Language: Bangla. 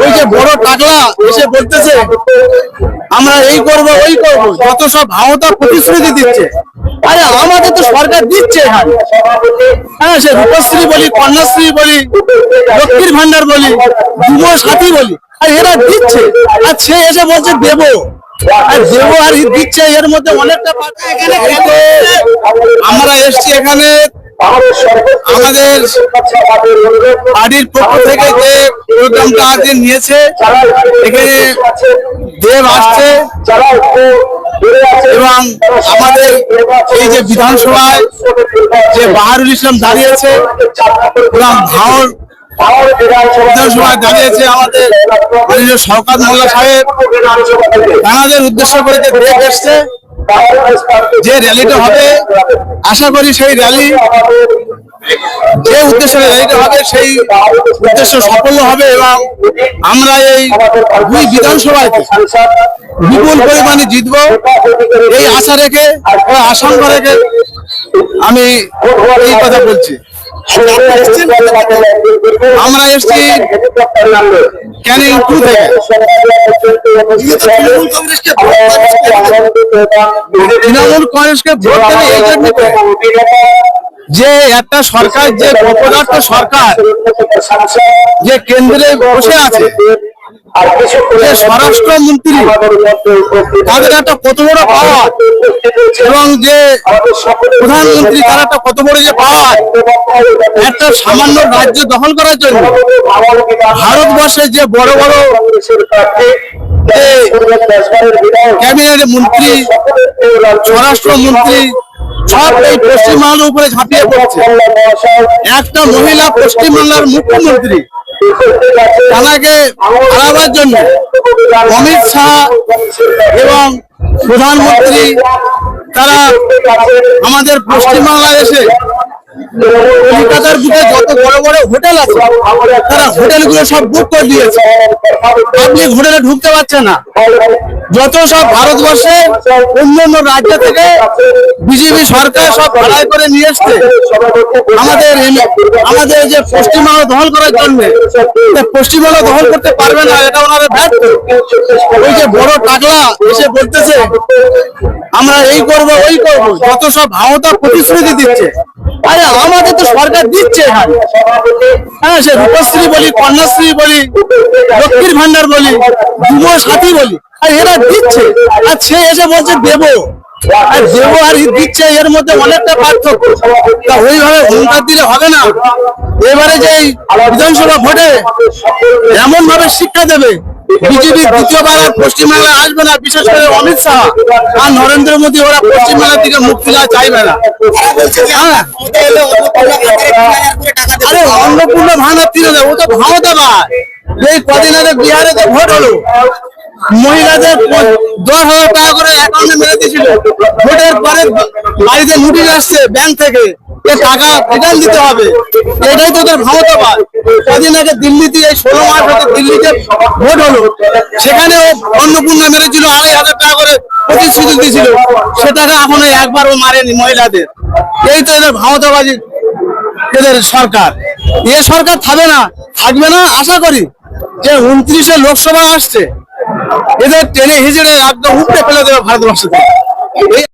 ওই যে বড় টাকলা এসে বলতেছে আমরা এই করব ওই করব, যত সব ভাওতা প্রতিশ্রুতি দিচ্ছে। আরে আমাদের তো সরকার দিচ্ছে এখানে, হ্যাঁ, সে রূপশ্রী বলি, কন্যাশ্রী বলি, লক্ষ্মীর ভান্ডার বলি, যুব সাথী বলি, আর এরা দিচ্ছে। আর সে এসে বলছে দেবো, আর দেবো আর দিচ্ছে, এর মধ্যে অনেকটা আমরা এসছি এখানে আমাদের পার্টির পক্ষ থেকে যে প্রোগ্রামটা আজকে নিয়েছে, এখানে দেব আসছে এবং আমাদের এই যে বিধানসভায় যে বাহারুল ইসলাম দাঁড়িয়েছে এবং ভাওর বিধানসভায় দাঁড়িয়েছে আমাদের মাননীয় শওকত মোল্লা সাহেব, তাদের উদ্দেশ্য করে যে দেব এসছে, যে র্যালিটা হবে আশা করি সেই র্যালি যে উদ্দেশ্যে র্যালিটা হবে সেই উদ্দেশ্য সাফল্য হবে এবং আমরা এই দুই বিধানসভায় বিপুল পরিমাণে জিতবো এই আশা রেখে, আশঙ্কা রেখে আমি এই কথা বলছি। আমরা এসছি ক্যানিং 2 থেকে। তৃণমূল কংগ্রেসকে ভোট দেবে এই জন্য যে একটা সরকার, যে অপদার্থ সরকার যে কেন্দ্রে বসে আছে, যে স্বরাষ্ট্রমন্ত্রী তাদের একটা কত বড় পাওয়ার এবং যে প্রধানমন্ত্রী তার একটা কত বড় যে পাওয়ার, একটা সামান্য রাজ্য দখল করার জন্য ভারতবর্ষের যে বড় বড় ক্যাবিনেট মন্ত্রী, স্বরাষ্ট্রমন্ত্রী সব এই পশ্চিমবাংলার উপরে ঝাঁপিয়ে পড়ছে। একটা মহিলা পশ্চিমবাংলার মুখ্যমন্ত্রী, তাকে হারাবার জন্য অমিত শাহ এবং প্রধানমন্ত্রী তারা আমাদের পশ্চিমবাংলায় এসে কলকাতার বুকে যত বড় বড় হোটেল আছে তারা হোটেলগুলো সব বুক করে দিয়েছে। পাবলিক হোটেলে ঢুকতে পারছে না। যত সব ভারতবর্ষে অন্যান্য রাজ্য থেকে বিজেপি সরকার সব ভাড়াই করে নিয়ে এসছে আমাদের যে পশ্চিমবঙ্গ দখল করার জন্য। পশ্চিমবঙ্গ দখল করতে পারবে না, এটা ওনারা ব্যর্থ। ওই যে বড় টাকলা এসে বলতেছে আমরা এই করব ওই করব, যত সব ভাওতা প্রতিশ্রুতি দিচ্ছে। আরে আমাদের তো সরকার দিচ্ছে এখানে, হ্যাঁ, সে রূপশ্রী বলি, কন্যাশ্রী বলি, লক্ষ্মীর ভান্ডার বলি, যুব সাথী বলি, আর এরা দিচ্ছে। আর সে এসে বলছে দেবো, আর দেবো আর দিচ্ছে, এর মধ্যে অনেকটা পার্থক্য। তা ওইভাবে হুঙ্কার দিলে হবে না। এবারে যে বিধানসভা ভোটে এমন ভাবে শিক্ষা দেবে, বিজেপি দ্বিতীয়বার আর পশ্চিমবাংলায় আসবে না। বিশেষ করে অমিত শাহ আর নরেন্দ্র মোদী, ওরা পশ্চিমবাংলার দিকে মুখ তুলা চাইবে না। আরে অন্নপূর্ণা ভাঙা 3,000, ও তো ভাওতা পায়। এই কদিন আগে বিহারে তো ভোট হলো, মহিলাদের 10,000 টাকা করে অ্যাকাউন্টে মেরে দিয়েছিল। ভোটের পরে বাড়িতে নোটিশ আসছে ব্যাংক থেকে, টাকা রিটার্ন দিতে হবে। এটাই তো ওদের ভাওতা পায়। কদিন আগে দিল্লিতে, এই 16 মাস হতে দিল্লিতে ভোট হলো, সেখানেও অন্নপূর্ণা মেরেছিল 2,500 টাকা করে প্রতিশ্রুতি দিয়েছিল। সে টাকা এখনো একবারও মারেনি মহিলাদের। এই তো এদের ভাওতাবাজি, এদের সরকার। এ সরকার থাকবে না আশা করি। যে 29-এ লোকসভা আসছে, এদের টেনে হিজড়ে একদম উপড়ে ফেলে দেবে ভারতবর্ষ থেকে।